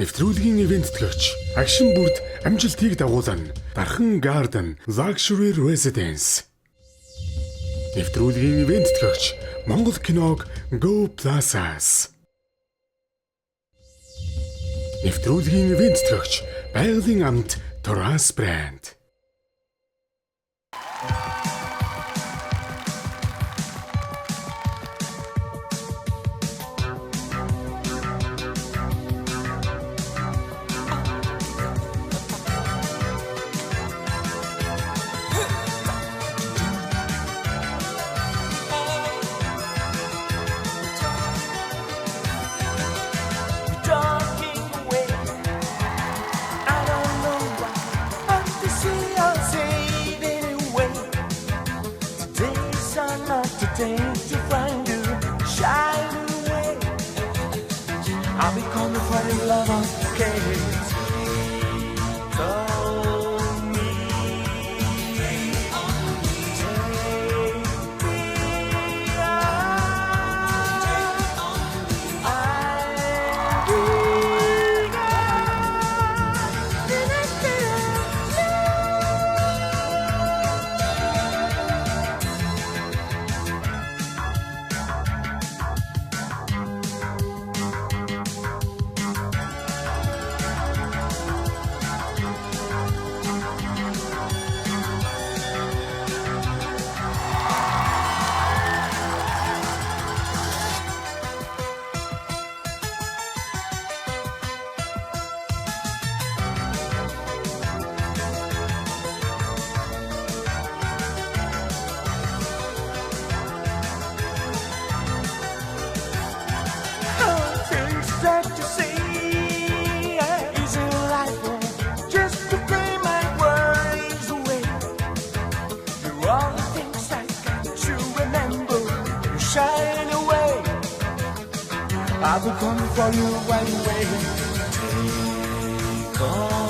Нэвтрүүлгийн ивентлэгч агшин бүрд амжилтыг дагуулна. Дархан Garden Luxury Residence. Нэвтрүүлгийн ивентлэгч Монгол киног Go Plaza-с. Нэвтрүүлгийн ивентлэгч Байгалийн амт Toras брэнд. To find you, shine away. I'll be coming for your love, okay? Call me, take me that you say is a life just to play my worries away. You're all the things I got to remember. You shine away. I'll be coming for you right away. Take on.